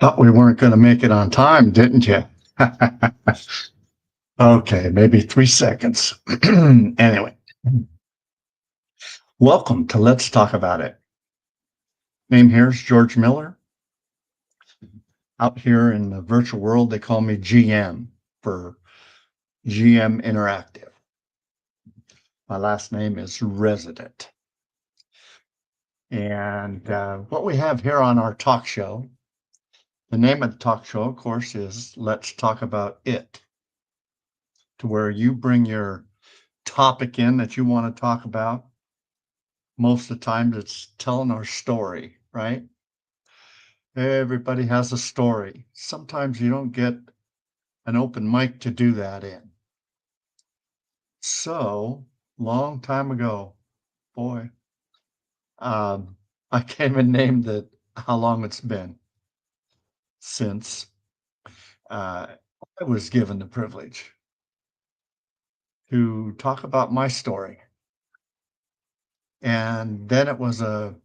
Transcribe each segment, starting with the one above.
Thought we weren't going to make it on time, didn't you? Okay, maybe 3 seconds. Anyway, welcome to Let's Talk About It. Name here is George Miller. Out here in the virtual world, they call me GM for GM Interactive. My last name is Resident. And what we have here on our talk show, the name of the talk show, of course, is Let's Talk About It, to where you bring your topic in that you want to talk about. Most of the time, it's telling our story, right? Everybody has a story. Sometimes you don't get an open mic to do that in. So, long time ago, boy, I can't even name how long it's been since I was given the privilege to talk about my story. And then it was a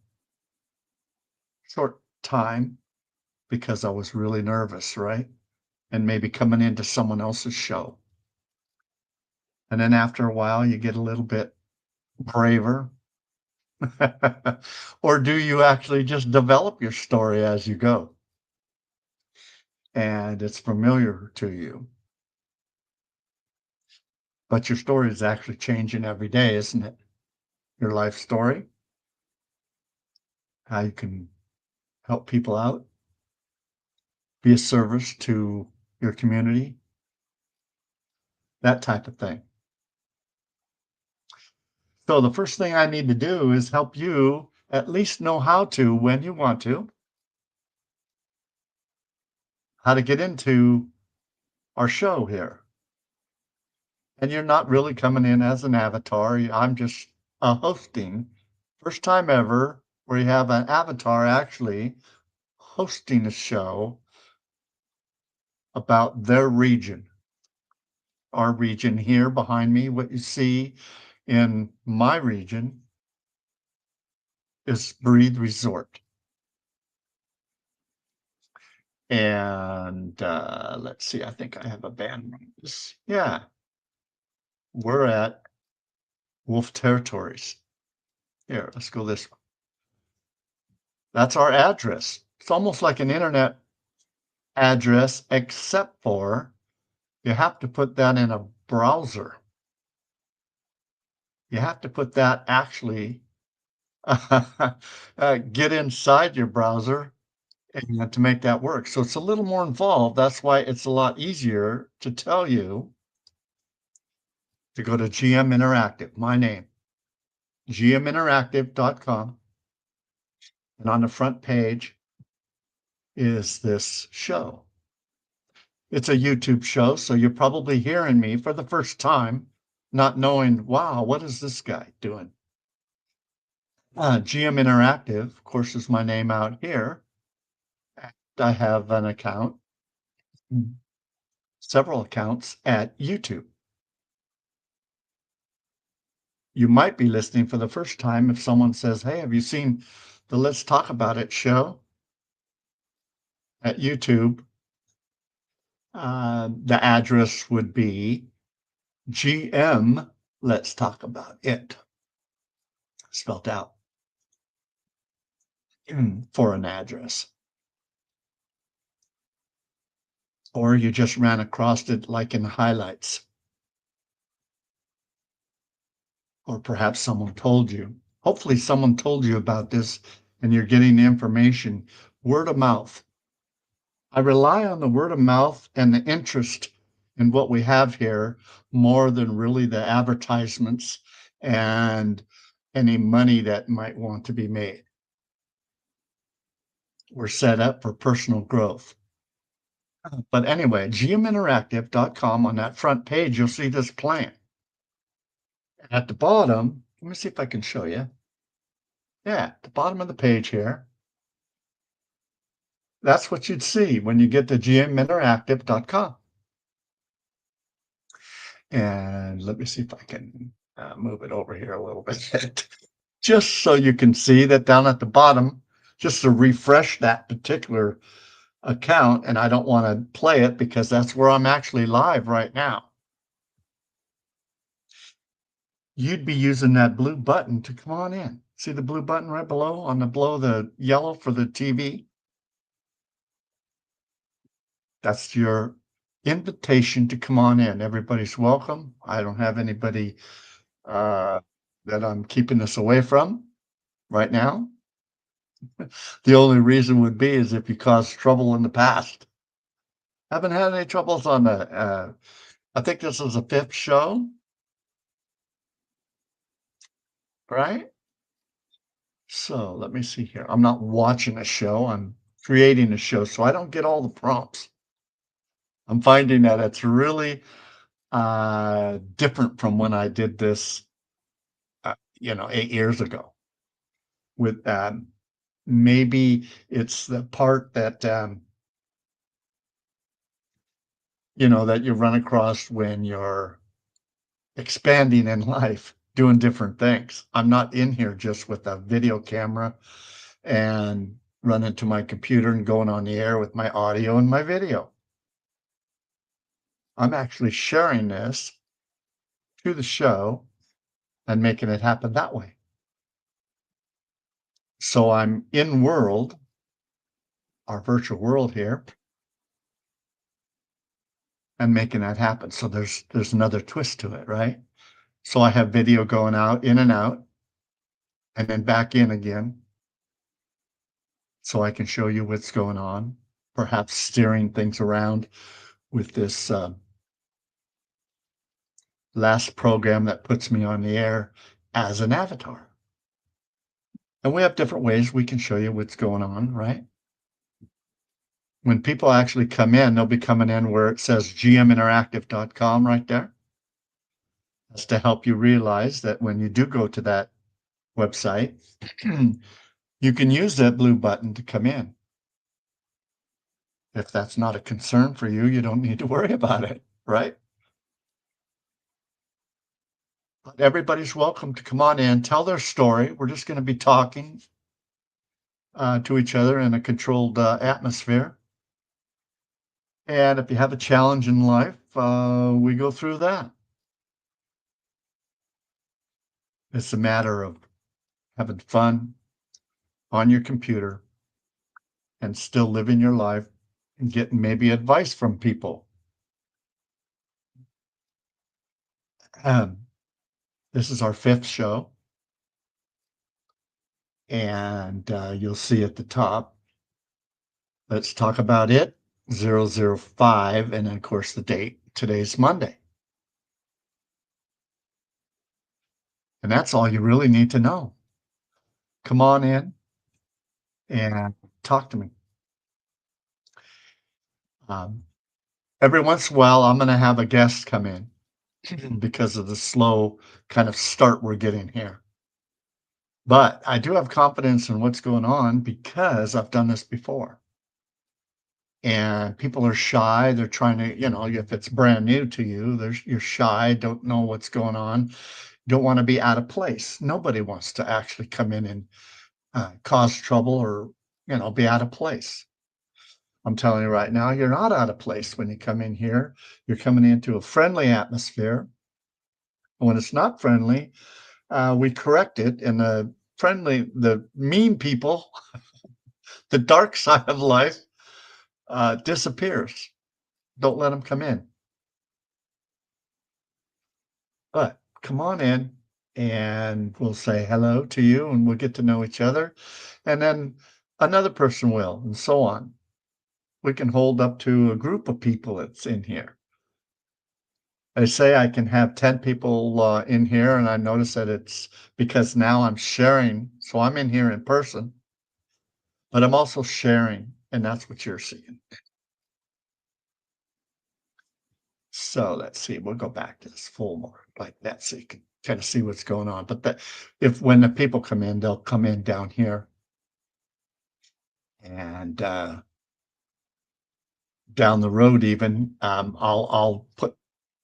short time because I was really nervous, right? And maybe coming into someone else's show. And then after a while, you get a little bit braver. Or do you actually just develop your story as you go? And it's familiar to you. But your story is actually changing every day, isn't it? Your life story, how you can help people out, be a service to your community, that type of thing. So the first thing I need to do is help you at least know how to, when you want to, how to get into our show here. And you're not really coming in as an avatar. I'm just hosting. First time ever where you have an avatar actually hosting a show about their region. Our region here behind me, what you see in my region is Breathe Resort. And let's see, I think I have a band. Yeah, we're at Wolf Territories. Here, let's go this way. That's our address. It's almost like an internet address, except for you have to put that in a browser. You have to put that actually get inside your browser and to make that work. So it's a little more involved. That's why it's a lot easier to tell you to go to GM Interactive, my name, gminteractive.com. And on the front page is this show. It's a YouTube show, so you're probably hearing me for the first time, not knowing, wow, what is this guy doing? GM Interactive, of course, is my name out here. I have an account, several accounts at YouTube. You might be listening for the first time if someone says, hey, have you seen the Let's Talk About It show at YouTube? The address would be GM Let's Talk About It, spelled out for an address. Or you just ran across it like in highlights. Or perhaps someone told you. Hopefully someone told you about this and you're getting the information word of mouth. I rely on the word of mouth and the interest in what we have here more than really the advertisements and any money that might want to be made. We're set up for personal growth. But anyway, gminteractive.com, on that front page, you'll see this plan. At the bottom, let me see if I can show you. Yeah, at the bottom of the page here, that's what you'd see when you get to gminteractive.com. And let me see if I can move it over here a little bit, just so you can see that down at the bottom, just to refresh that particular account and I don't want to play it because that's where I'm actually live right now, you'd be using that blue button to come on in. See the blue button right below the yellow for the TV? That's your invitation to come on in. Everybody's welcome. I don't have anybody uh, that I'm keeping this away from right now. The only reason would be is if you caused trouble in the past. Haven't had any troubles on the, I think this is the fifth show, right? So let me see here. I'm not watching a show, I'm creating a show, so I don't get all the prompts. I'm finding that it's really different from when I did this, 8 years ago. With maybe it's the part that that you run across when you're expanding in life, doing different things. I'm not in here just with a video camera and running to my computer and going on the air with my audio and my video. I'm actually sharing this to the show and making it happen that way. So I'm in world, our virtual world here, and making that happen. So there's another twist to it, right? So I have video going out, in and out, and then back in again. So I can show you what's going on, perhaps steering things around with this last program that puts me on the air as an avatar. And we have different ways we can show you what's going on, right? When people actually come in, they'll be coming in where it says gminteractive.com right there. That's to help you realize that when you do go to that website, you can use that blue button to come in. If that's not a concern for you, you don't need to worry about it, right? But everybody's welcome to come on in, tell their story. We're just going to be talking to each other in a controlled atmosphere. And if you have a challenge in life, we go through that. It's a matter of having fun on your computer and still living your life and getting maybe advice from people. This is our fifth show. And you'll see at the top, let's talk about it, 005, and then of course the date. Today's Monday. And that's all you really need to know. Come on in and talk to me. Every once in a while, I'm going to have a guest come in because of the slow kind of start we're getting here. But I do have confidence in what's going on because I've done this before. And people are shy. They're trying to, if it's brand new to you, you're shy, don't know what's going on, don't want to be out of place. Nobody wants to actually come in and cause trouble or, be out of place. I'm telling you right now, you're not out of place when you come in here. You're coming into a friendly atmosphere. And when it's not friendly, we correct it. And the mean people, the dark side of life disappears. Don't let them come in. But come on in and we'll say hello to you and we'll get to know each other. And then another person will, and so on. We can hold up to a group of people that's in here. I say I can have 10 people in here, and I notice that it's because now I'm sharing. So I'm in here in person, but I'm also sharing, and that's what you're seeing. So let's see, we'll go back to this full more like that so you can kind of see what's going on. But when the people come in, they'll come in down here and down the road even. I'll put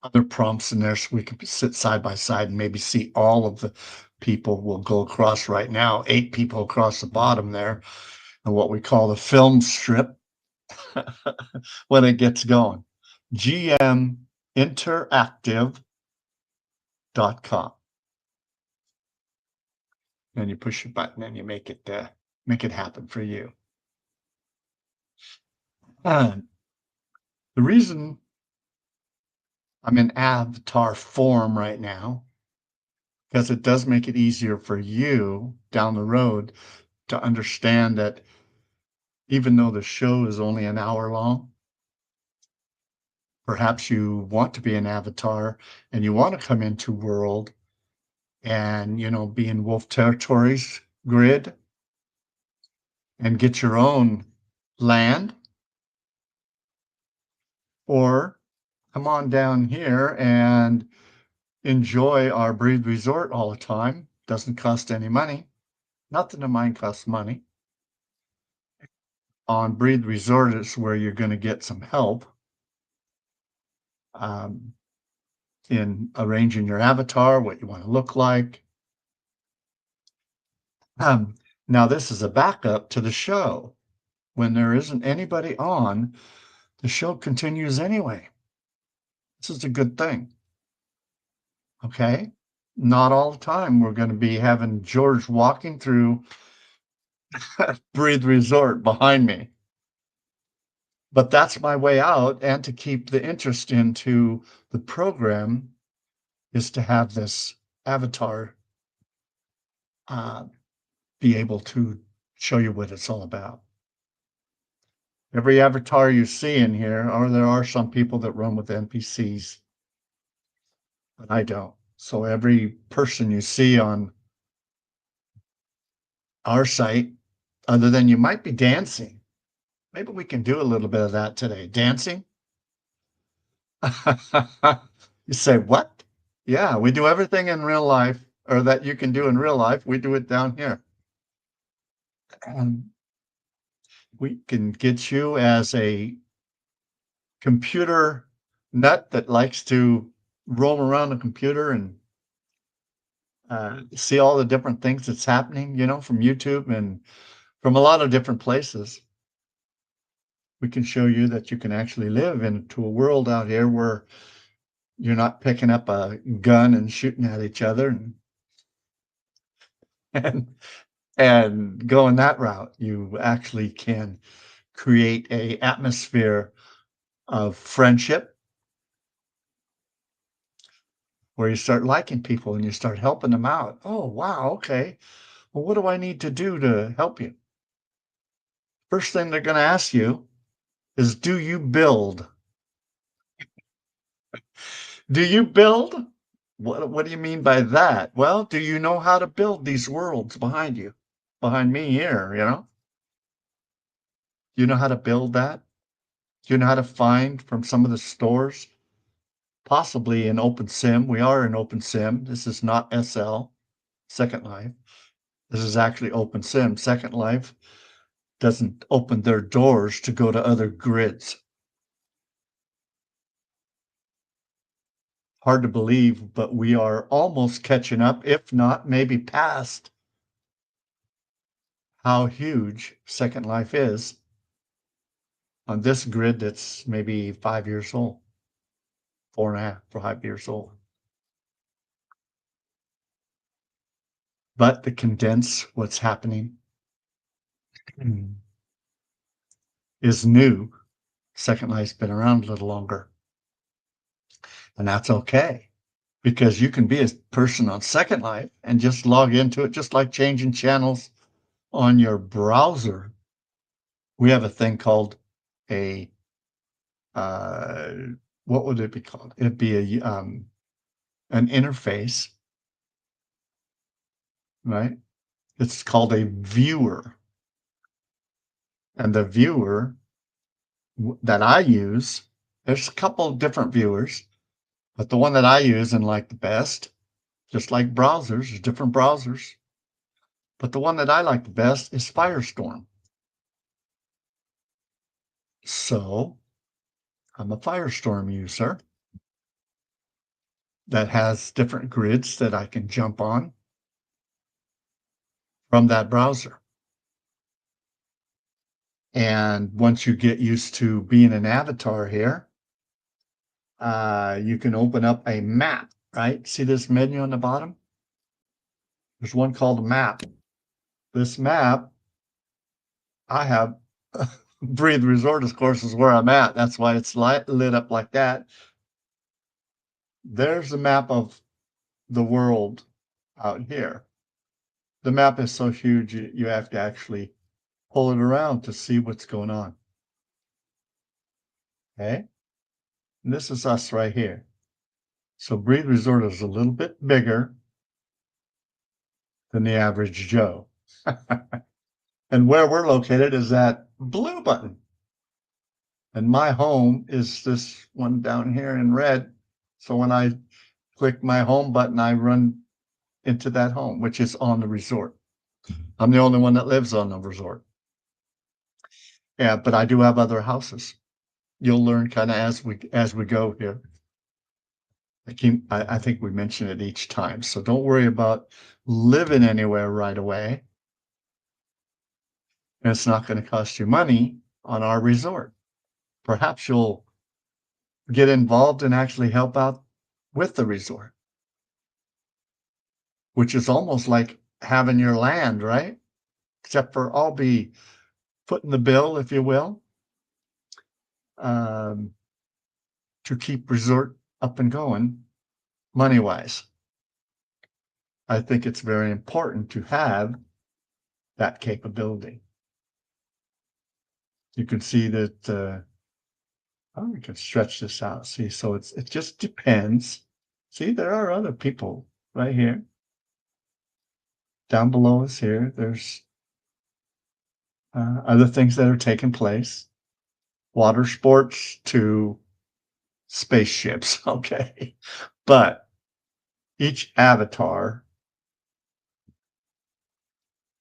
other prompts in there so we can sit side by side and maybe see all of the people. We'll go across right now, 8 people across the bottom there, and what we call the film strip. when it gets going. gminteractive.com. And you push your button and you make it happen for you. And the reason I'm in avatar form right now, because it does make it easier for you down the road to understand that even though the show is only an hour long, perhaps you want to be an avatar and you want to come into world and, be in Wolf Territories grid and get your own land, or come on down here and enjoy our Breathe Resort all the time. Doesn't cost any money. Nothing of mine costs money. On Breathe Resort is where you're going to get some help in arranging your avatar, what you want to look like. Now, this is a backup to the show. When there isn't anybody on, the show continues anyway. This is a good thing. Okay? Not all the time we're going to be having George walking through Breathe Resort behind me. But that's my way out, and to keep the interest into the program is to have this avatar be able to show you what it's all about. Every avatar you see in here, or there are some people that run with NPCs, but I don't. So every person you see on our site, other than you might be dancing, maybe we can do a little bit of that today. Dancing? You say, what? Yeah, we do everything in real life, or that you can do in real life, we do it down here. And we can get you as a computer nut that likes to roam around a computer and see all the different things that's happening, from YouTube and from a lot of different places. We can show you that you can actually live into a world out here where you're not picking up a gun and shooting at each other and and going that route. You actually can create a atmosphere of friendship where you start liking people and you start helping them out. Oh, wow, okay. Well, what do I need to do to help you? First thing they're going to ask you is, do you build? Do you build? What do you mean by that? Well, do you know how to build these worlds behind you? Behind me here, Do you know how to build that? Do you know how to find from some of the stores? Possibly in OpenSim. We are in OpenSim. This is not SL, Second Life. This is actually OpenSim. Second Life doesn't open their doors to go to other grids. Hard to believe, but we are almost catching up, if not maybe past how huge Second Life is on this grid that's maybe 5 years old, 4.5, 5 years old. But to condense what's happening is new. Second Life's been around a little longer. And that's okay, because you can be a person on Second Life and just log into it, just like changing channels on your browser. We have a thing called a what would it be called? It'd be an interface, right? It's called a viewer, and the viewer that I use, there's a couple of different viewers, but the one that I use and like the best, just like browsers, there's different browsers, but the one that I like the best is Firestorm. So I'm a Firestorm user that has different grids that I can jump on from that browser. And once you get used to being an avatar here, you can open up a map, right? See this menu on the bottom? There's one called map. This map, I have Breathe Resort, of course, is where I'm at. That's why it's lit up like that. There's a map of the world out here. The map is so huge, you have to actually pull it around to see what's going on. Okay? And this is us right here. So Breathe Resort is a little bit bigger than the average Joe. And where we're located is that blue button. And my home is this one down here in red. So when I click my home button, I run into that home, which is on the resort. I'm the only one that lives on the resort. Yeah, but I do have other houses. You'll learn kind of as we go here. I think we mention it each time. So don't worry about living anywhere right away. And it's not going to cost you money on our resort. Perhaps you'll get involved and actually help out with the resort, which is almost like having your land, right? Except for I'll be footing the bill, if you will, to keep resort up and going money-wise. I think it's very important to have that capability. You can see that, we can stretch this out. See, so it just depends. See, there are other people right here. Down below us here, there's other things that are taking place. Water sports to spaceships, okay? But each avatar,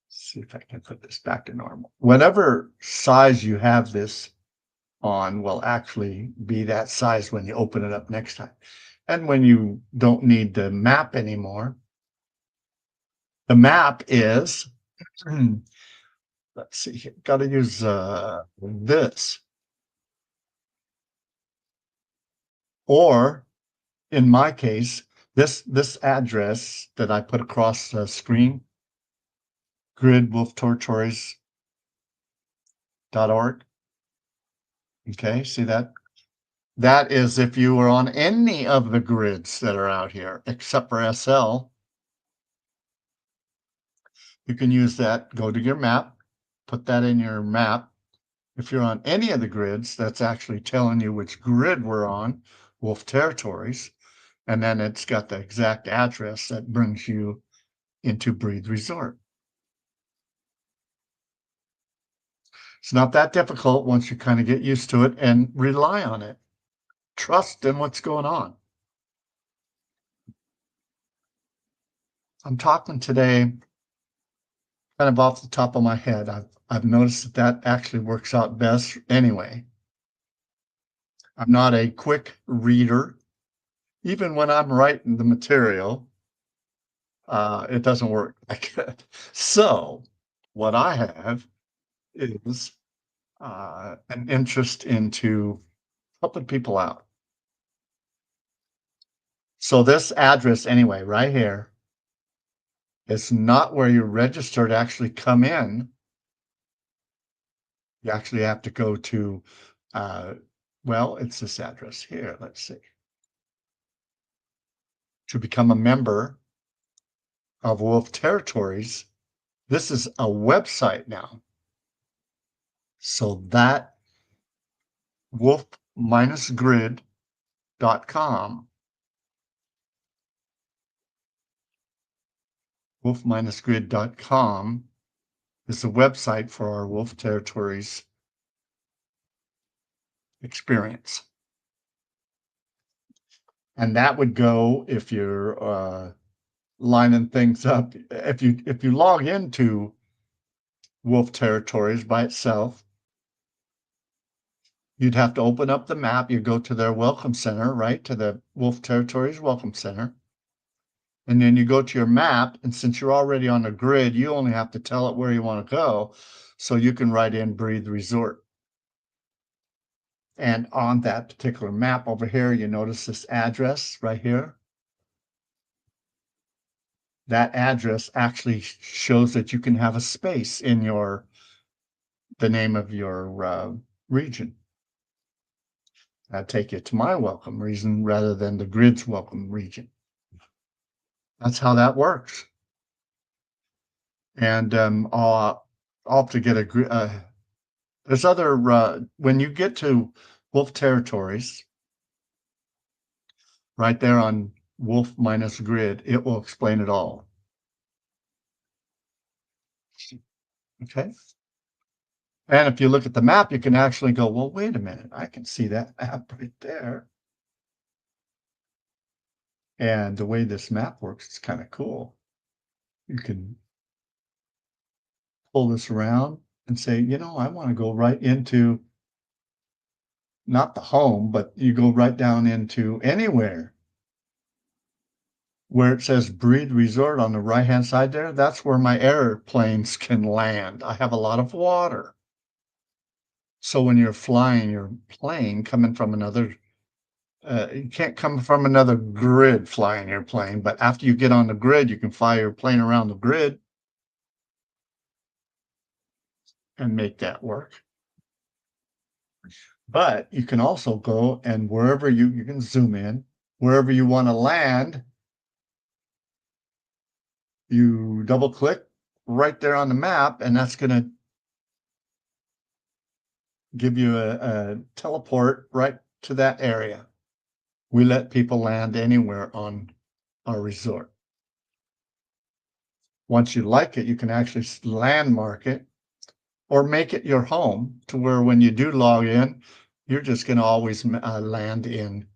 see if I can put this back to normal. Whatever size you have this on will actually be that size when you open it up next time. And when you don't need the map anymore, the map is, let's see here, got to use this. Or in my case, this address that I put across the screen, gridwolfterritories.org. Okay, see that? That is if you were on any of the grids that are out here, except for SL. You can use that, go to your map, put that in your map. If you're on any of the grids, that's actually telling you which grid we're on, Wolf Territories, and then it's got the exact address that brings you into Breathe Resort. It's not that difficult once you kind of get used to it and rely on it. Trust in what's going on. I'm talking today kind of off the top of my head. I've noticed that actually works out best anyway. I'm not a quick reader. Even when I'm writing the material, it doesn't work like that. So what I have is an interest into helping people out. So this address anyway, right here, is not where you're registered to actually come in. You actually have to go to, well, it's this address here. Let's see. To become a member of Wolf Territories, this is a website now. So that wolf-grid.com, wolf-grid.com is the website for our Wolf Territories experience. And that would go if you're lining things up. If you log into Wolf Territories by itself, you'd have to open up the map. You go to their welcome center, right? To the Wolf Territories Welcome Center. And then you go to your map, and since you're already on a grid, you only have to tell it where you want to go. So you can write in Breathe Resort. And on that particular map over here, you notice this address right here. That address actually shows that you can have a space in the name of your region. I'd take you to my welcome region rather than the grid's welcome region. That's how that works. And I'll have to get there's other, when you get to Wolf Territories, right there on Wolf minus grid, it will explain it all. Okay. And if you look at the map, you can actually go, well, wait a minute, I can see that map right there. And the way this map works is kind of cool. You can pull this around and say, I want to go right into not the home, but you go right down into anywhere where it says Breathe Resort on the right-hand side there. That's where my airplanes can land. I have a lot of water. So when you're flying your plane coming from another, you can't come from another grid flying your plane, but after you get on the grid, you can fly your plane around the grid and make that work. But you can also go and wherever you can zoom in, wherever you want to land, you double click right there on the map, and that's going to give you a teleport right to that area. We let people land anywhere on our resort. Once you like it, you can actually landmark it or make it your home to where when you do log in, you're just going to always land in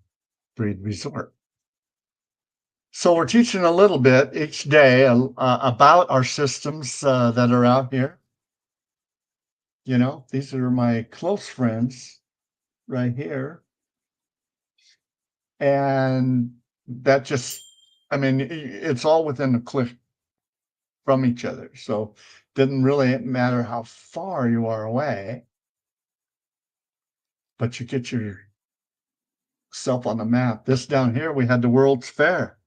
Breathe Resort. So we're teaching a little bit each day about our systems that are out here. These are my close friends right here. And that just, it's all within a click from each other. So it didn't really matter how far you are away, but you get yourself on the map. This down here, we had the World's Fair,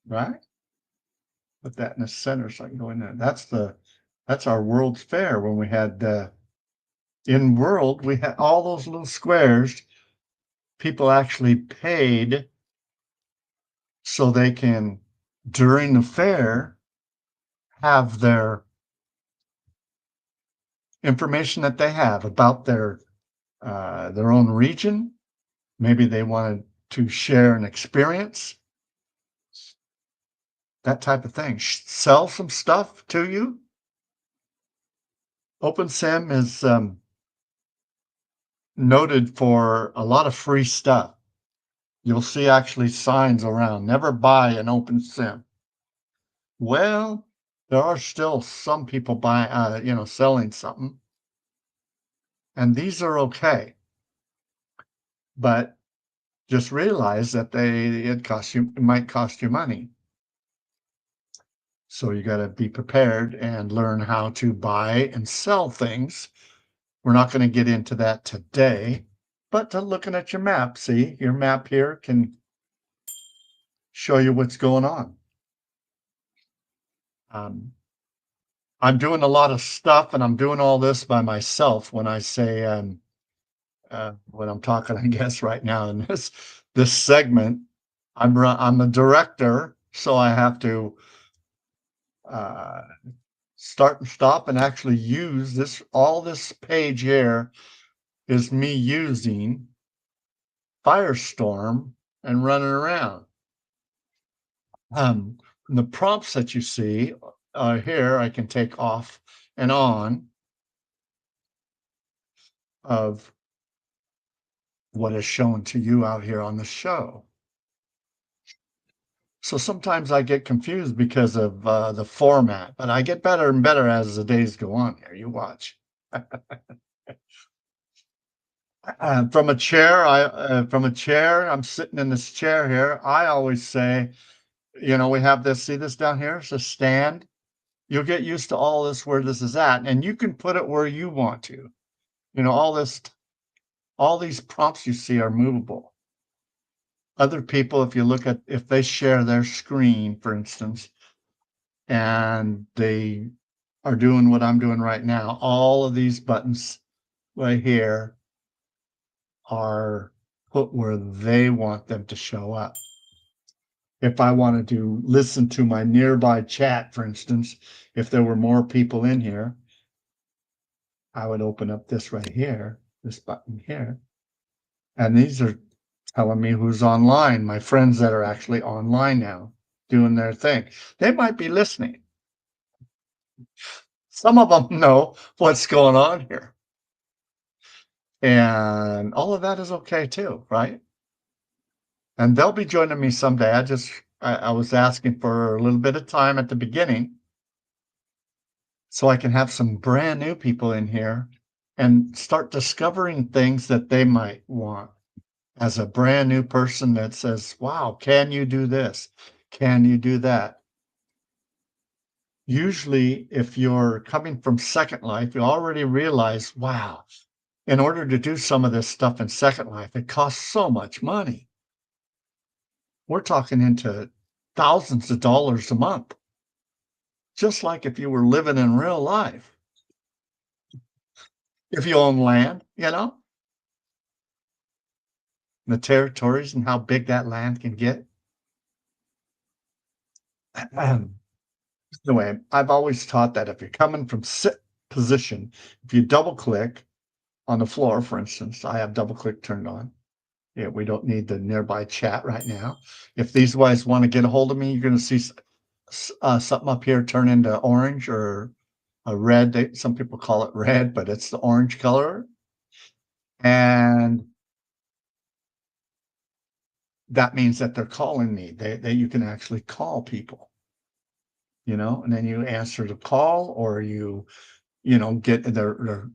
right? Put that in the center so I can go in there. That's our World's Fair when we had in World, we had all those little squares. People actually paid so they can, during the fair, have their information that they have about their own region. Maybe they wanted to share an experience, that type of thing. Sell some stuff to you. OpenSim is noted for a lot of free stuff. You'll see actually signs around, never buy an OpenSim. Well, there are still some people selling something. And these are okay. But just realize that it might cost you money. So you got to be prepared and learn how to buy and sell things. We're not going to get into that today, but looking at your map, see, your map here can show you what's going on. I'm doing a lot of stuff, and I'm doing all this by myself when I say when I'm talking, I guess, right now in this segment. I'm the director, so I have to start and stop and actually use this. All this page here is me using Firestorm and running around. The prompts that you see here, I can take off and on of what is shown to you out here on the show. So sometimes I get confused because of the format, but I get better and better as the days go on here. You watch. From a chair, I'm sitting in this chair here. I always say, we have this, see this down here? It's a stand. You'll get used to all this where this is at, and you can put it where you want to. All these prompts you see are movable. Other people, if they share their screen, for instance, and they are doing what I'm doing right now, all of these buttons right here are put where they want them to show up. If I wanted to listen to my nearby chat, for instance, if there were more people in here, I would open up this right here, this button here. And these are telling me who's online, my friends that are actually online now doing their thing. They might be listening. Some of them know what's going on here. And all of that is okay too, right? And they'll be joining me someday. I was asking for a little bit of time at the beginning so I can have some brand new people in here and start discovering things that they might want as a brand new person that says, wow, can you do this? Can you do that? Usually, if you're coming from Second Life, you already realize, wow, in order to do some of this stuff in Second Life, it costs so much money. We're talking into thousands of dollars a month, just like if you were living in real life. If you own land, the territories and how big that land can get. Anyway, I've always taught that if you're coming from sit position, if you double click on the floor, for instance, I have double click turned on. Yeah, we don't need the nearby chat right now. If these guys want to get a hold of me, you're going to see something up here turn into orange or a red. Some people call it red, but it's the orange color. And that means that they're calling me. You can actually call people, and then you answer the call, or they're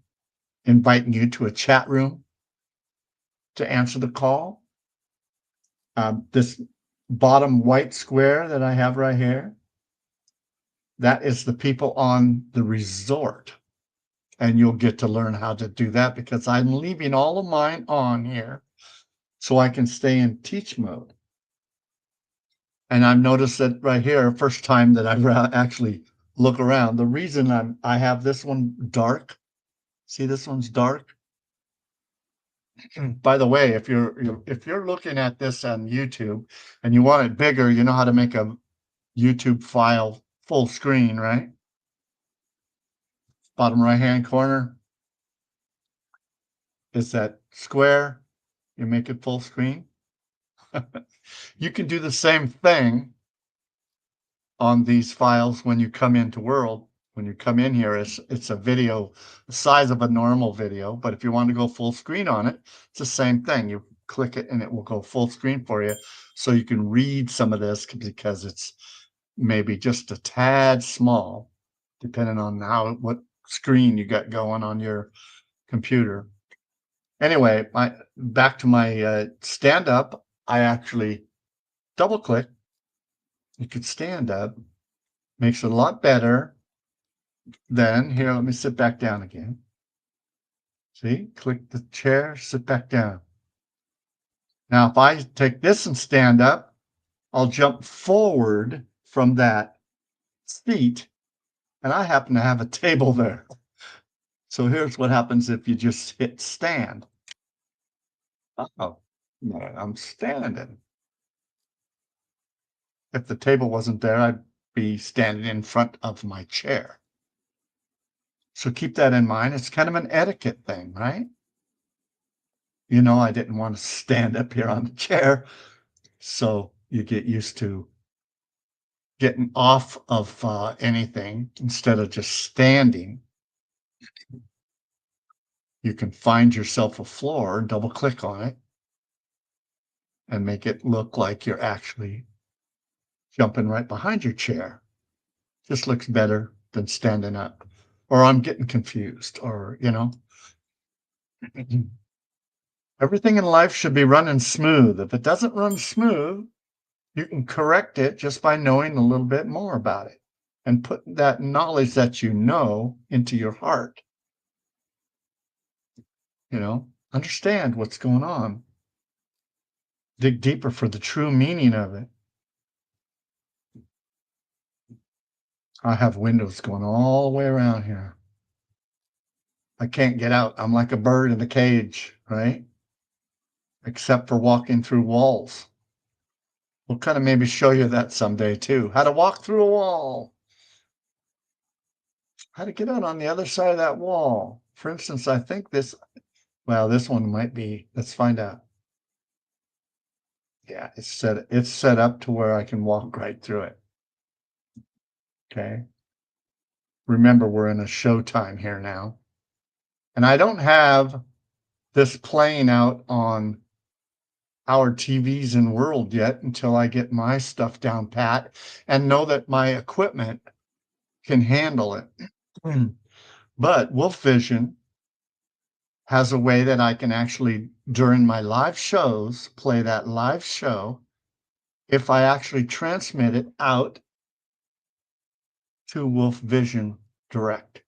inviting you to a chat room to answer the call. This bottom white square that I have right here, that is the people on the resort. And you'll get to learn how to do that because I'm leaving all of mine on here so I can stay in teach mode. And I've noticed that right here, first time that I've actually look around, the reason I have this one dark, see this one's dark? By the way, if you're looking at this on YouTube and you want it bigger, you know how to make a YouTube file full screen, right? Bottom right-hand corner is that square. You make it full screen. You can do the same thing on these files when you come into World. When you come in here, it's a video the size of a normal video, but if you want to go full screen on it, it's the same thing. You click it and it will go full screen for you so you can read some of this because it's maybe just a tad small, depending on what screen you got going on your computer. Anyway, back to my stand up, I actually double click. You could stand up, makes it a lot better. Then here, let me sit back down again. See, click the chair, sit back down. Now, if I take this and stand up, I'll jump forward from that seat, and I happen to have a table there. So here's what happens if you just hit stand. Oh, no, I'm standing. If the table wasn't there, I'd be standing in front of my chair. So keep that in mind. It's kind of an etiquette thing, right? I didn't want to stand up here on the chair. So you get used to getting off of anything instead of just standing. You can find yourself a floor, double click on it, and make it look like you're actually jumping right behind your chair. Just looks better than standing up. Or I'm getting confused, or, Everything in life should be running smooth. If it doesn't run smooth, You can correct it just by knowing a little bit more about it and put that knowledge that you know into your heart. Understand what's going on. Dig deeper for the true meaning of it. I have windows going all the way around here. I can't get out. I'm like a bird in a cage, right? Except for walking through walls. We'll kind of maybe show you that someday too. How to walk through a wall. How to get out on the other side of that wall. For instance, I think this one might be, let's find out. Yeah, it's set up to where I can walk right through it. Okay. Remember, we're in a showtime here now. And I don't have this playing out on our TVs in world yet until I get my stuff down pat and know that my equipment can handle it. But Wolf Vision has a way that I can actually, during my live shows, play that live show if I actually transmit it out to Wolf Vision Direct.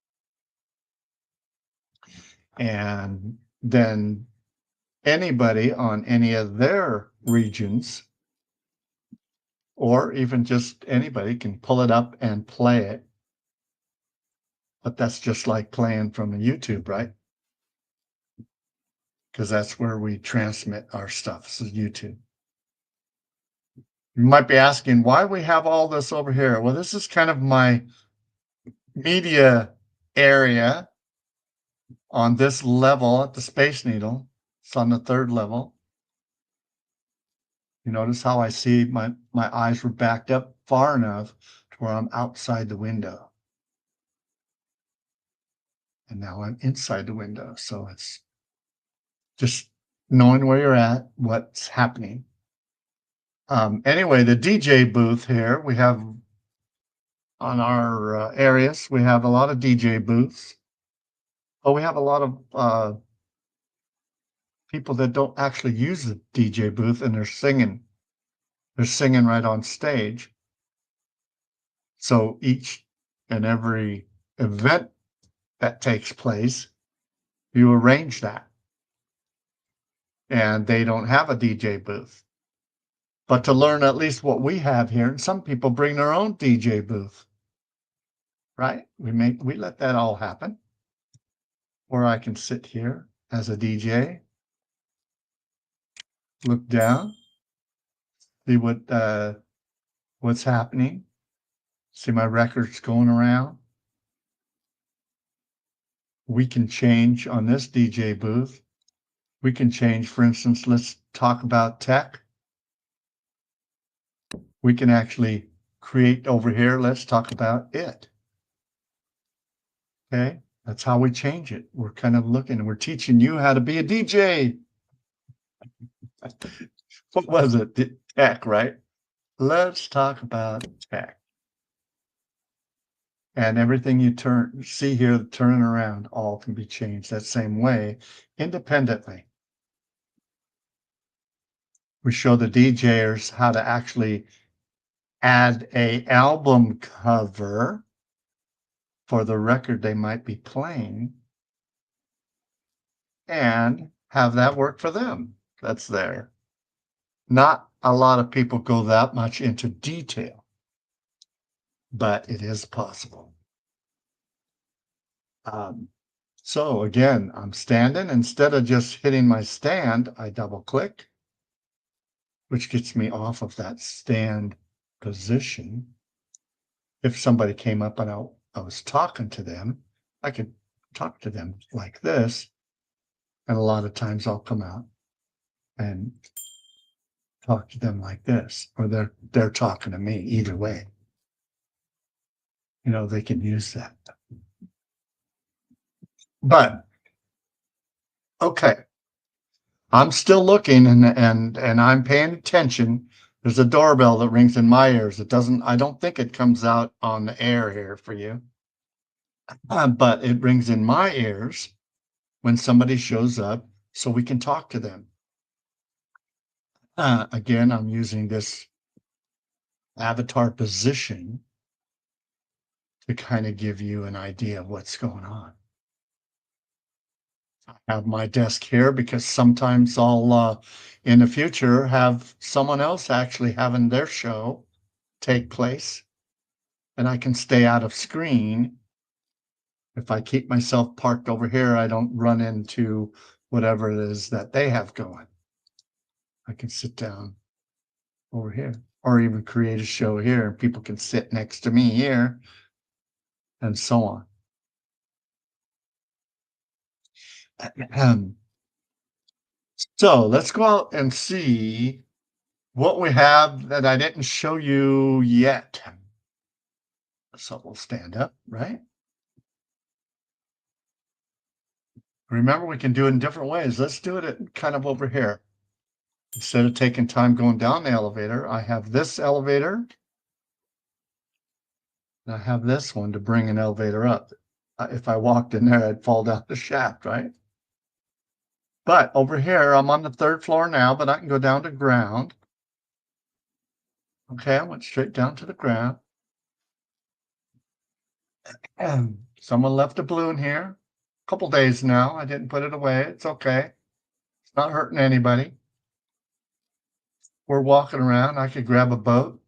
And then anybody on any of their regions, or even just anybody, can pull it up and play it. But that's just like playing from a YouTube, right? Because that's where we transmit our stuff, so YouTube. You might be asking why we have all this over here. Well, this is kind of my media area on this level at the Space Needle. It's on the 3rd level. You notice how I see my eyes were backed up far enough to where I'm outside the window. And now I'm inside the window. So it's just knowing where you're at, what's happening. Anyway, the DJ booth here, we have on our areas, we have a lot of DJ booths. Oh, we have a lot of people that don't actually use the DJ booth and they're singing. They're singing right on stage. So each and every event that takes place, you arrange that. And they don't have a DJ booth. But to learn at least what we have here, and some people bring their own DJ booth, right? We let that all happen. Or I can sit here as a DJ, look down, see what's happening, see my records going around. We can change on this DJ booth. We can change, for instance, let's talk about tech. We can actually create over here, let's talk about it. Okay, that's how we change it. We're kind of looking, we're teaching you how to be a DJ. What was it? Tech, right? Let's talk about tech. And everything you see here turning around all can be changed that same way independently. We show the DJers how to actually add a album cover for the record they might be playing and have that work for them. That's there. Not a lot of people go that much into detail, but it is possible. So again, I'm standing. Instead of just hitting my stand, I double click, which gets me off of that stand position. If somebody came up and I was talking to them, I could talk to them like this. And a lot of times I'll come out and talk to them like this, or they're talking to me either way. They can use that. But okay, I'm still looking and I'm paying attention. There's a doorbell that rings in my ears. I don't think it comes out on the air here for you. But it rings in my ears when somebody shows up so we can talk to them. Again, I'm using this avatar position to kind of give you an idea of what's going on. I have my desk here because sometimes I'll, in the future, have someone else actually having their show take place, and I can stay out of screen. If I keep myself parked over here, I don't run into whatever it is that they have going. I can sit down over here or even create a show here and people can sit next to me here and so on. So let's go out and see what we have that I didn't show you yet. So we'll stand up, right? Remember, we can do it in different ways. Let's do it kind of over here. Instead of taking time going down the elevator, I have this elevator. And I have this one to bring an elevator up. If I walked in there, I'd fall down the shaft, right? But over here, I'm on the 3rd floor now, but I can go down to ground. Okay, I went straight down to the ground. And someone left a balloon here. A couple days now. I didn't put it away. It's okay. It's not hurting anybody. We're walking around. I could grab a boat.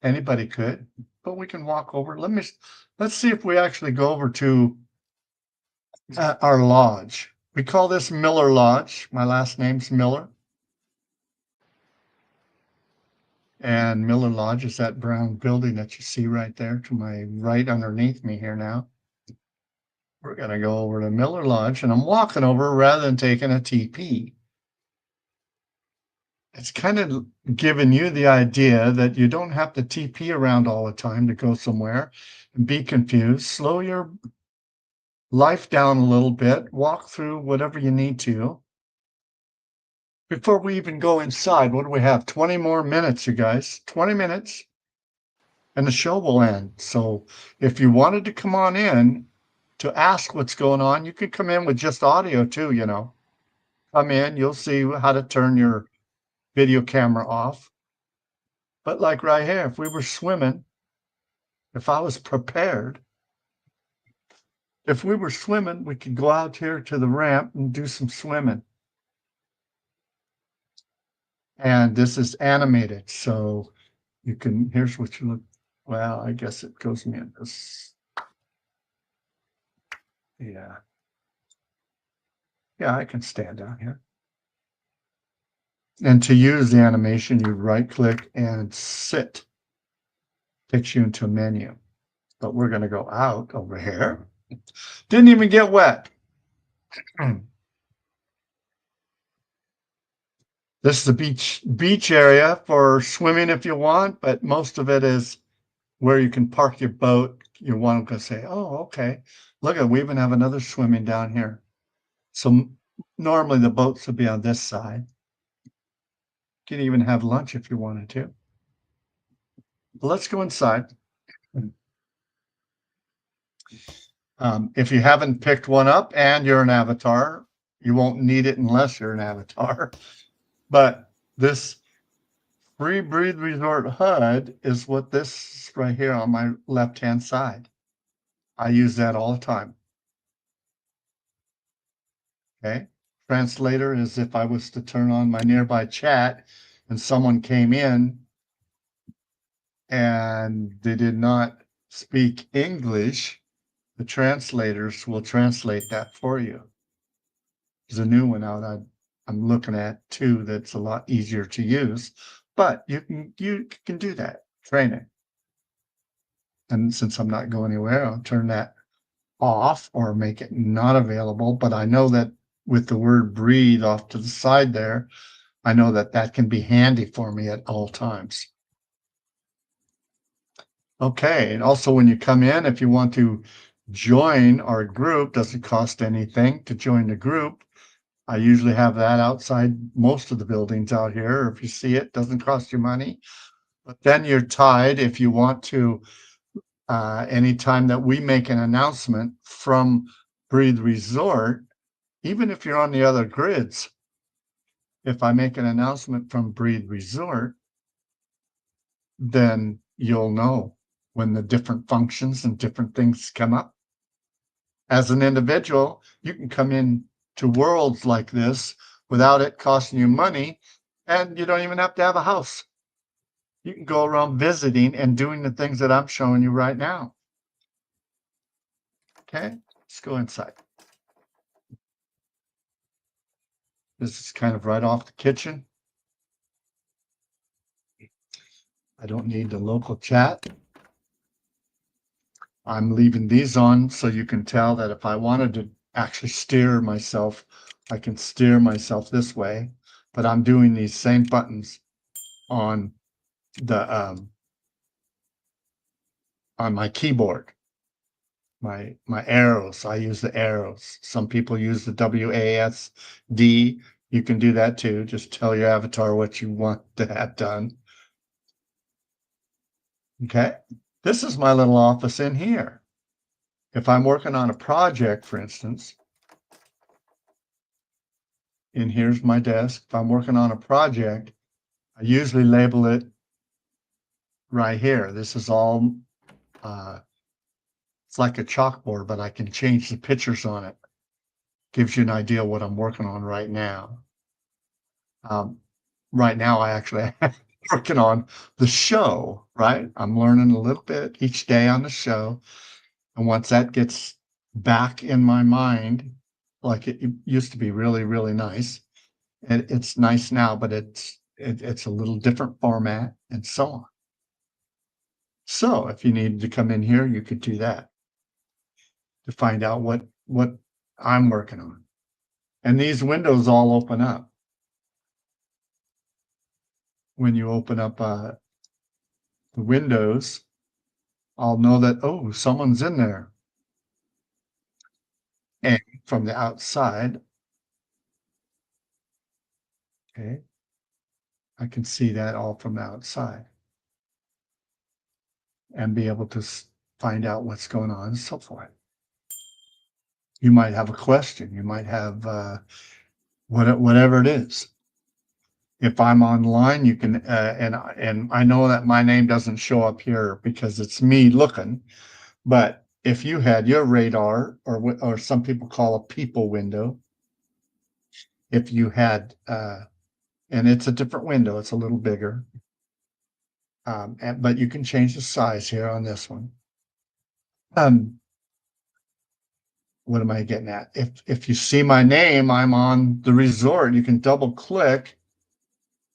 Anybody could, but we can walk over. Let's see if we actually go over to our lodge. We call this Miller Lodge. My last name's Miller. And Miller Lodge is that brown building that you see right there to my right underneath me here now. We're going to go over to Miller Lodge, and I'm walking over rather than taking a TP. It's kind of giving you the idea that you don't have to TP around all the time to go somewhere and be confused. Slow your life down a little bit, walk through whatever you need to. Before we even go inside, what do we have? 20 more minutes, you guys. 20 minutes, and the show will end. So if you wanted to come on in to ask what's going on, you could come in with just audio too, you know. Come in, you'll see how to turn your video camera off. But like right here, if we were swimming, if I was prepared, if we were swimming, we could go out here to the ramp and do some swimming. And this is animated, so you can, here's what you look, well, I guess it goes me in this. Yeah. Yeah, I can stand down here. And to use the animation, you right click and sit. Takes you into a menu. But we're going to go out over here. Didn't even get wet. This is the beach area for swimming if you want, but most of it is where you can park your boat. You want to say, oh, okay. Look at, we even have another swimming down here. So normally the boats would be on this side. You can even have lunch if you wanted to. But let's go inside. If you haven't picked one up and you're an avatar, you won't need it unless you're an avatar. But this Free Breathe Resort HUD is what this right here on my left-hand side. I use that all the time. Okay. Translator is if I was to turn on my nearby chat and someone came in and they did not speak English, the translators will translate that for you. There's a new one out I'm looking at too that's a lot easier to use, but you can do that training. And since I'm not going anywhere, I'll turn that off or make it not available. But I know that with the word breathe off to the side there, I know that that can be handy for me at all times. Okay, and also when you come in, if you want to join our group, doesn't cost anything to join the group. I usually have that outside most of the buildings out here. If you see it, doesn't cost you money. But then you're tied if you want to, anytime that we make an announcement from Breathe Resort, even if you're on the other grids, if I make an announcement from Breathe Resort, then you'll know when the different functions and different things come up. As an individual, you can come in to worlds like this without it costing you money, and you don't even have to have a house. You can go around visiting and doing the things that I'm showing you right now. Okay, let's go inside. This is kind of right off the kitchen. I don't need the local chat. I'm leaving these on so you can tell that if I wanted to actually steer myself, I can steer myself this way, but I'm doing these same buttons on the on my keyboard. My arrows, I use the arrows. Some people use the WASD. You can do that too. Just tell your avatar what you want to have done. Okay, this is my little office in here. If I'm working on a project, for instance, and here's my desk. If I'm working on a project, I usually label it right here. This is all, it's like a chalkboard, but I can change the pictures on it. Gives you an idea what I'm working on right now. Right now, I actually am working on the show, right? I'm learning a little bit each day on the show. And once that gets back in my mind, like it used to be really, really nice. And it's nice now, but it's a little different format and so on. So if you needed to come in here, you could do that to find out what I'm working on. And these windows all open up. When you open up the windows, I'll know that, oh, someone's in there. And from the outside, okay, I can see that all from the outside and be able to find out what's going on and so forth. You might have a question. You might have whatever it is. If I'm online, you can, and I know that my name doesn't show up here because it's me looking, but if you had your radar, or some people call a people window, if you had, and it's a different window, it's a little bigger, but you can change the size here on this one. What am I getting at? If you see my name, I'm on the resort. You can double click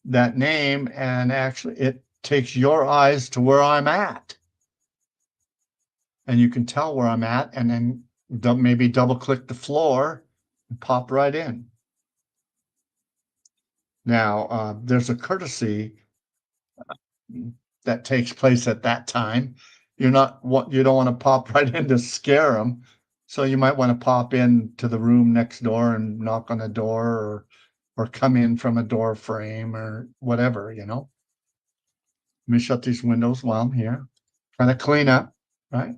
that name and actually it takes your eyes to where I'm at. And you can tell where I'm at and then maybe double click the floor and pop right in. Now, there's a courtesy that takes place at that time. You don't want to pop right in to scare them. So you might want to pop in to the room next door and knock on the door, or come in from a door frame or whatever, you know. Let me shut these windows while I'm here. Trying to clean up, right?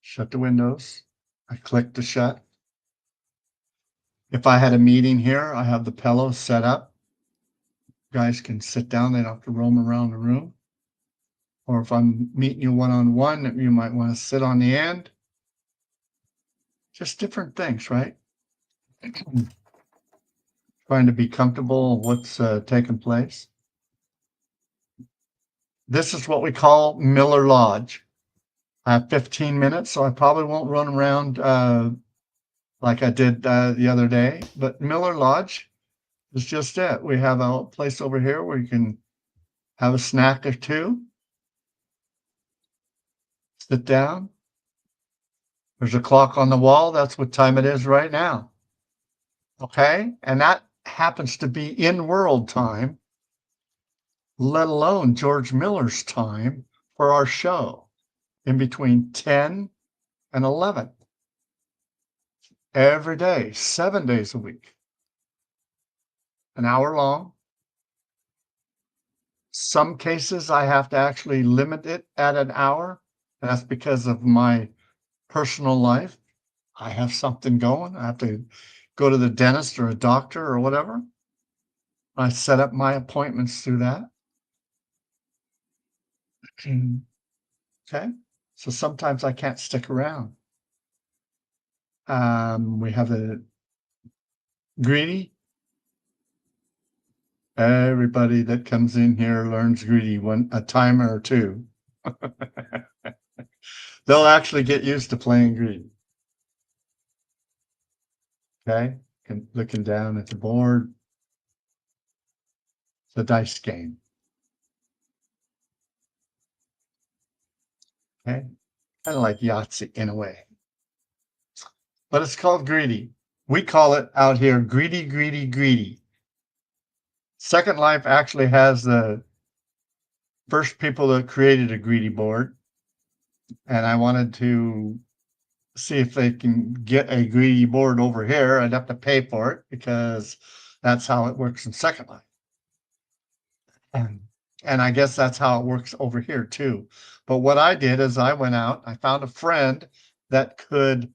Shut the windows. I click to shut. If I had a meeting here, I have the pillows set up. Guys can sit down, they don't have to roam around the room. Or if I'm meeting you one-on-one, you might want to sit on the end. Just different things, right? Trying to be comfortable with what's taking place. This is what we call Miller Lodge. I have 15 minutes, so I probably won't run around like I did the other day. But Miller Lodge is just it. We have a place over here where you can have a snack or two, sit down. There's a clock on the wall. That's what time it is right now. Okay, and that happens to be in world time, let alone George Miller's time for our show, in between 10 and 11 every day, 7 days a week, an hour long. Some cases I have to actually limit it at an hour. That's because of my personal life. I have something going. I have to go to the dentist or a doctor or whatever. I set up my appointments through that. Okay, so sometimes I can't stick around. We have the greedy. Everybody that comes in here learns greedy a time or two. They'll actually get used to playing greedy. Okay, and looking down at the board, the dice game. Okay, kind of like Yahtzee in a way, but it's called greedy. We call it out here greedy, greedy, greedy. Second Life actually has the first people that created a greedy board, and I wanted to see if they can get a greedy board over here. I'd have to pay for it because that's how it works in Second Life. And I guess that's how it works over here too. But what I did is I went out, I found a friend that could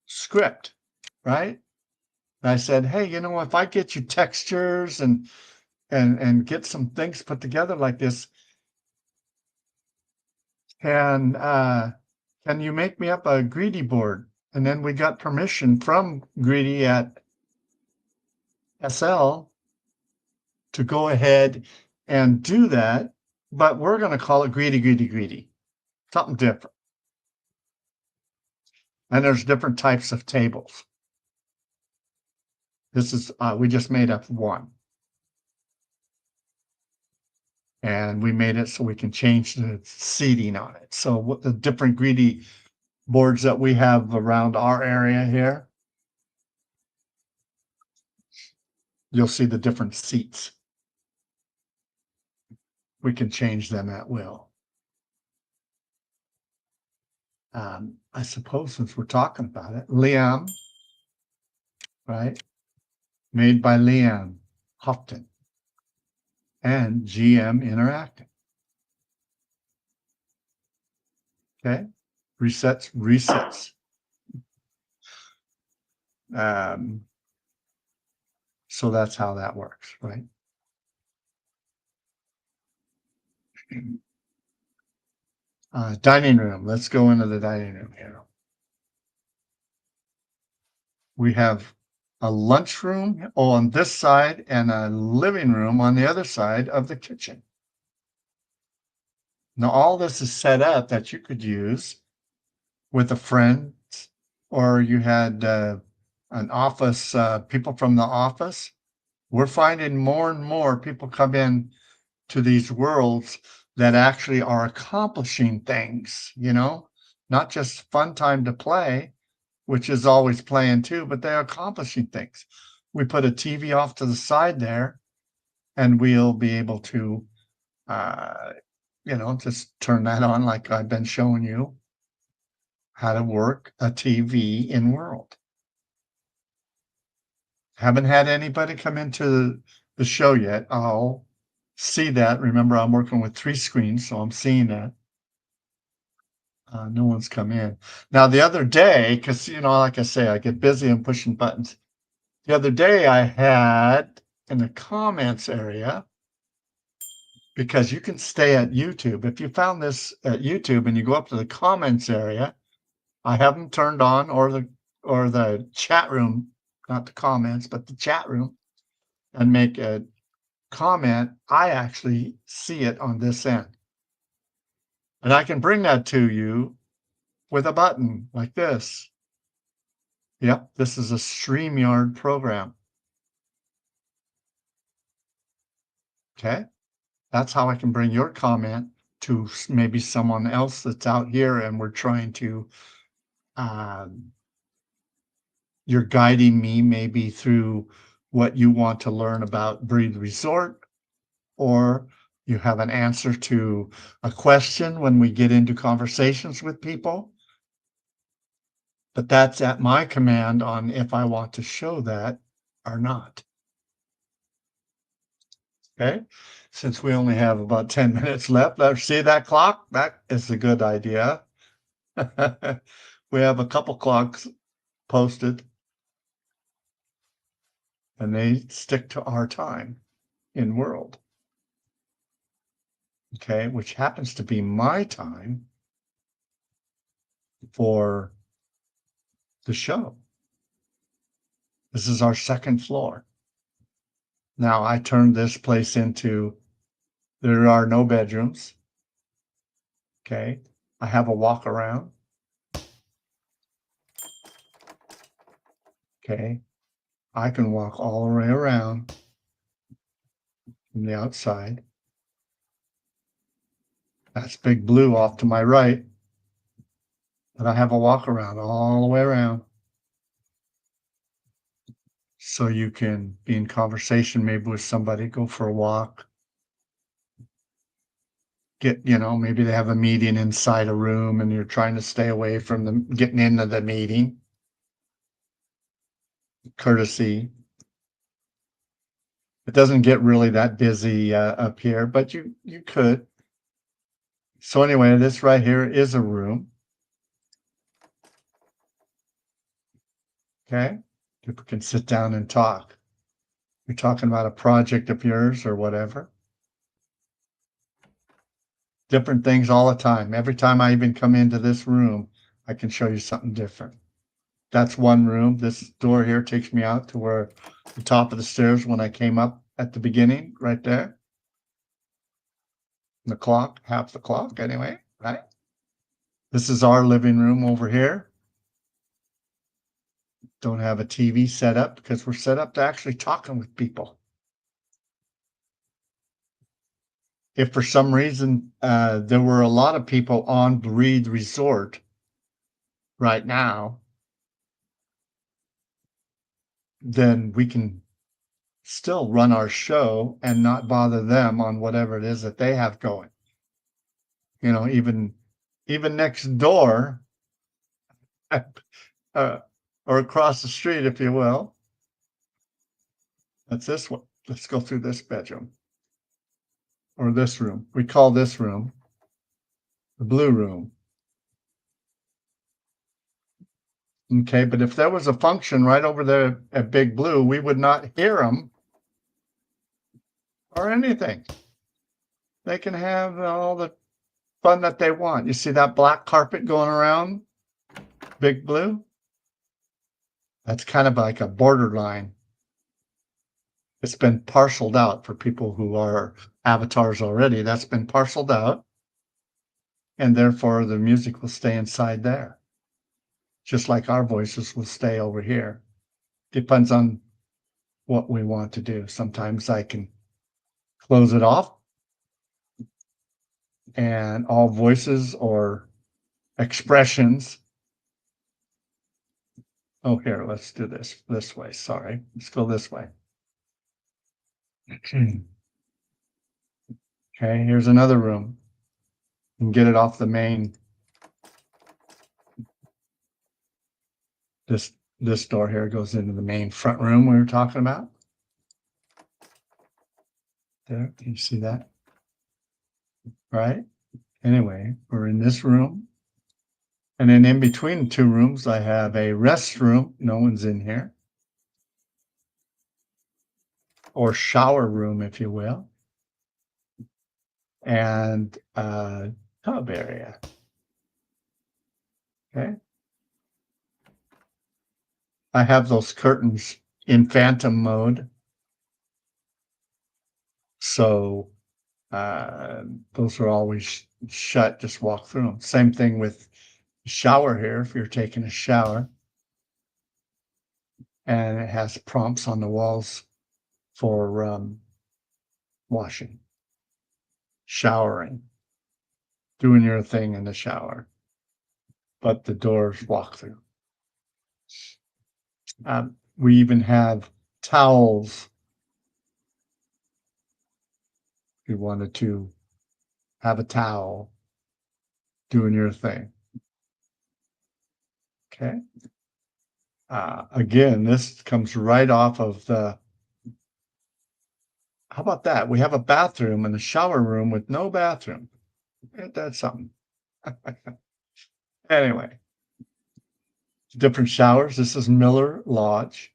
script, right? And I said, hey, if I get you textures and get some things put together like this, can you make me up a greedy board? And then we got permission from Greedy at SL to go ahead and do that, but we're going to call it greedy, greedy, greedy, something different. And there's different types of tables. This is, we just made up one. And we made it so we can change the seating on it. So what the different greedy boards that we have around our area here, you'll see the different seats. We can change them at will. I suppose since we're talking about it, Liam, right? Made by Liam Houghton and GM Interactive. Okay, resets. So that's how that works, right? Dining room. Let's go into the dining room here. We have a lunchroom on this side and a living room on the other side of the kitchen. Now, all this is set up that you could use with a friend, or you had an office, people from the office. We're finding more and more people come in to these worlds that actually are accomplishing things, not just fun time to play, which is always playing too, but they're accomplishing things. We put a TV off to the side there, and we'll be able to, just turn that on like I've been showing you how to work a TV in World. Haven't had anybody come into the show yet. I'll see that. Remember, I'm working with 3 screens, so I'm seeing that. No one's come in. Now, the other day, because, like I say, I get busy and pushing buttons. The other day, I had in the comments area, because you can stay at YouTube. If you found this at YouTube and you go up to the comments area, I have them turned on, or the chat room, not the comments, but the chat room, and make a comment. I actually see it on this end. And I can bring that to you with a button like this. Yep, this is a StreamYard program. Okay, that's how I can bring your comment to maybe someone else that's out here, and we're trying to, you're guiding me maybe through what you want to learn about Breathe Resort, or you have an answer to a question when we get into conversations with people. But that's at my command on if I want to show that or not. Okay, since we only have about 10 minutes left, let's see that clock. That is a good idea. We have a couple clocks posted, and they stick to our time. in world. Okay, which happens to be my time for the show. This is our second floor. Now I turned this place into, there are no bedrooms. Okay, I have a walk around. Okay, I can walk all the way around from the outside. That's Big Blue off to my right. But I have a walk around all the way around. So you can be in conversation maybe with somebody, go for a walk. Get, maybe they have a meeting inside a room and you're trying to stay away from them getting into the meeting. Courtesy. It doesn't get really that busy up here, but you could. So anyway, this right here is a room. Okay, people can sit down and talk. You're talking about a project of yours or whatever. Different things all the time. Every time I even come into this room, I can show you something different. That's one room. This door here takes me out to where the top of the stairs when I came up at the beginning, right there. The clock, half the clock anyway, right? This is our living room over here. Don't have a TV set up because we're set up to actually talking with people. If for some reason there were a lot of people on Breathe Resort right now, then we can still run our show and not bother them on whatever it is that they have going. Even next door, or across the street, if you will. That's this one. Let's go through this bedroom or this room. We call this room the blue room. Okay, but if there was a function right over there at Big Blue, we would not hear them or anything. They can have all the fun that they want. You see that black carpet going around Big Blue? That's kind of like a borderline. It's been parceled out for people who are avatars already. That's been parceled out. And therefore the music will stay inside there. Just like our voices will stay over here. Depends on what we want to do. Sometimes I can close it off and all voices or expressions. Oh, here, let's do this way. Sorry, let's go this way. Okay, here's another room. You can get it off the main. This door here goes into the main front room we were talking about. There, can you see that? Right? Anyway, we're in this room. And then in between the two rooms, I have a restroom. No one's in here. Or shower room, if you will. And a tub area. Okay. I have those curtains in phantom mode. So those are always shut, just walk through them. Same thing with the shower here, if you're taking a shower. And it has prompts on the walls for washing, showering, doing your thing in the shower. But the doors walk through. We even have towels. If you wanted to have a towel doing your thing. Okay. Again, this comes right off of the, how about that? We have a bathroom and a shower room with no bathroom. That's something. Anyway, different showers. This is Miller Lodge.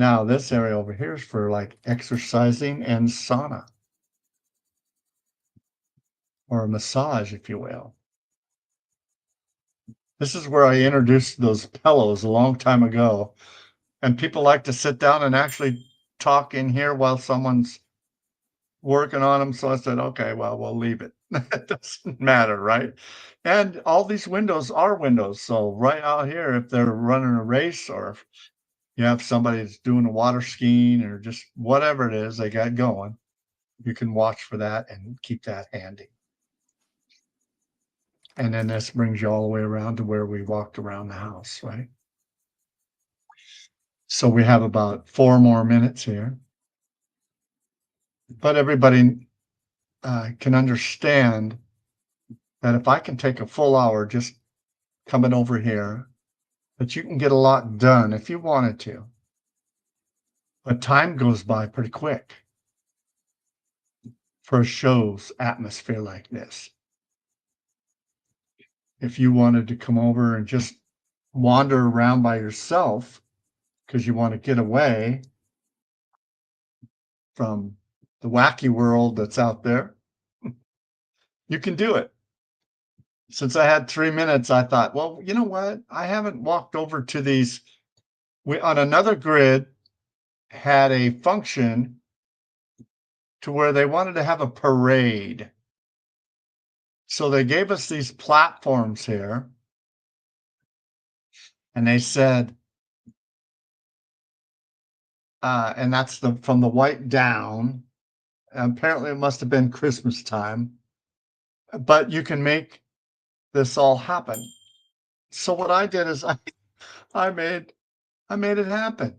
Now this area over here is for like exercising and sauna or a massage, if you will. This is where I introduced those pillows a long time ago, and people like to sit down and actually talk in here while someone's working on them. So I said, okay, well, we'll leave it. It doesn't matter, right? And all these windows are windows. So right out here, if they're running a race or if you have somebody that's doing a water skiing or just whatever it is they got going, you can watch for that and keep that handy. And then this brings you all the way around to where we walked around the house, right? So we have about 4 more minutes here. But everybody can understand that if I can take a full hour just coming over here, that you can get a lot done if you wanted to. But time goes by pretty quick for a show's atmosphere like this. If you wanted to come over and just wander around by yourself because you want to get away from the wacky world that's out there, you can do it. Since I had 3 minutes, I thought, well, you know what? I haven't walked over to these. We on another grid had a function to where they wanted to have a parade. So they gave us these platforms here, and they said, and that's the from the white down. Apparently, it must have been Christmas time, but you can make this all happen. So what I did is I made I made it happen.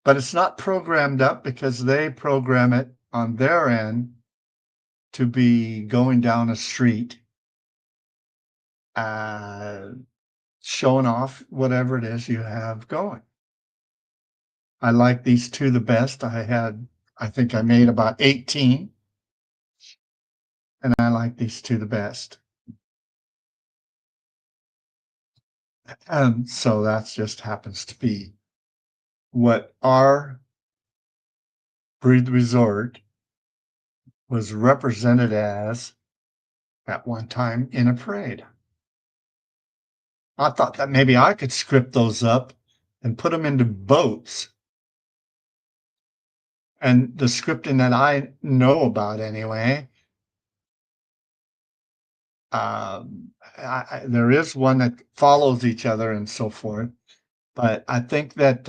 But it's not programmed up because they program it on their end to be going down a street, uh, showing off whatever it is you have going. I like these two the best. I think I made about 18, and I like these two the best. And so that just happens to be what our Breathe Resort was represented as at one time in a parade. I thought that maybe I could script those up and put them into boats. And the scripting that I know about anyway, there is one that follows each other and so forth. But I think that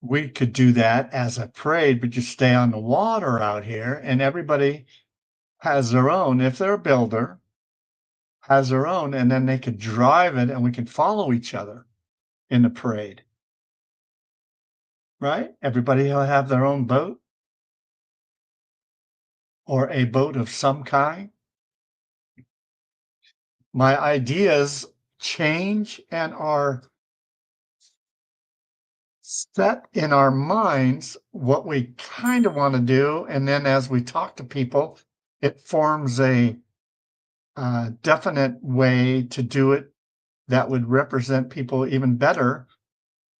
we could do that as a parade, but you stay on the water out here, and everybody has their own. If they're a builder, has their own, and then they could drive it, and we can follow each other in the parade. Right? Everybody will have their own boat or a boat of some kind. My ideas change and are set in our minds what we kind of want to do. And then as we talk to people, it forms a definite way to do it that would represent people even better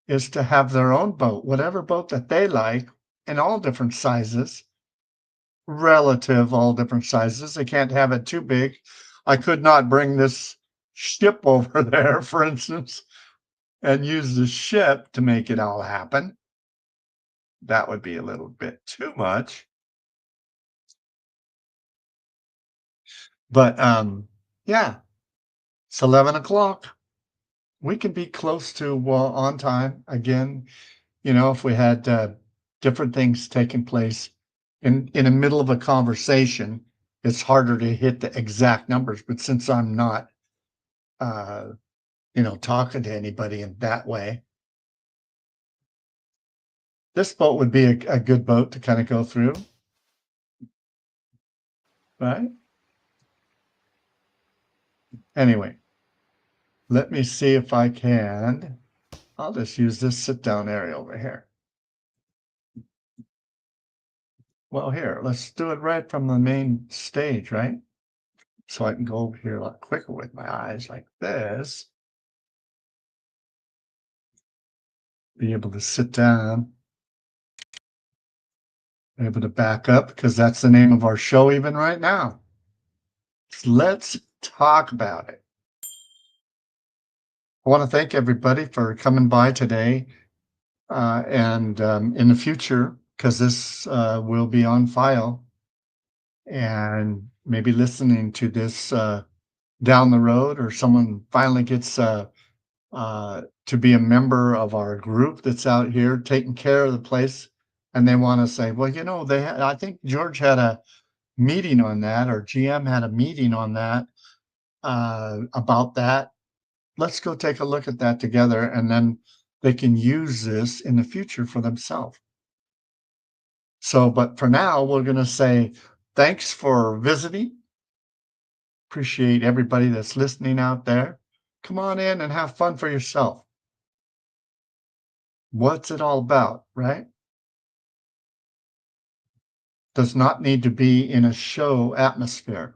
is to have their own boat, whatever boat that they like, in all different sizes, relative, all different sizes. They can't have it too big. I could not bring this ship over there, for instance, and use the ship to make it all happen. That would be a little bit too much. But yeah, it's 11 o'clock. We can be close to on time again. You know, if we had different things taking place in the middle of a conversation, it's harder to hit the exact numbers. But since I'm not, uh, talking to anybody in that way, this boat would be a good boat to kind of go through, right? Anyway, let me see if I can. I'll just use this sit down area over here. Well, here, let's do it right from the main stage, right? So I can go over here a lot quicker with my eyes like this. be able to sit down, be able to back up because that's the name of our show even right now. Let's talk about it. I want to thank everybody for coming by today. And in the future, because this will be on file, and maybe listening to this down the road, or someone finally gets to be a member of our group that's out here taking care of the place, and they want to say, well, I think George had a meeting on that, or GM had a meeting on that about that. Let's go take a look at that together, and then they can use this in the future for themselves. So, but for now, we're going to say thanks for visiting. Appreciate everybody that's listening out there. Come on in and have fun for yourself. What's it all about, right? Does not need to be in a show atmosphere.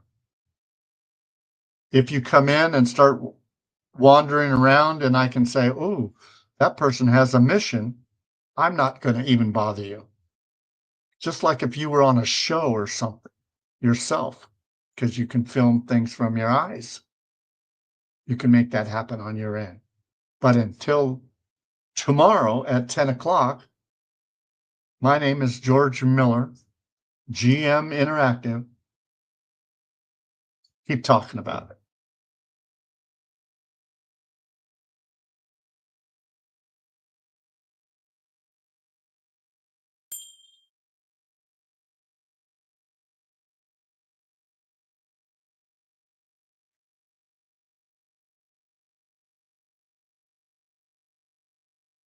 If you come in and start wandering around and I can say, oh, that person has a mission, I'm not going to even bother you. Just like if you were on a show or something yourself, because you can film things from your eyes. You can make that happen on your end. But until tomorrow at 10 o'clock, my name is George Miller, GM Interactive. Keep talking about it.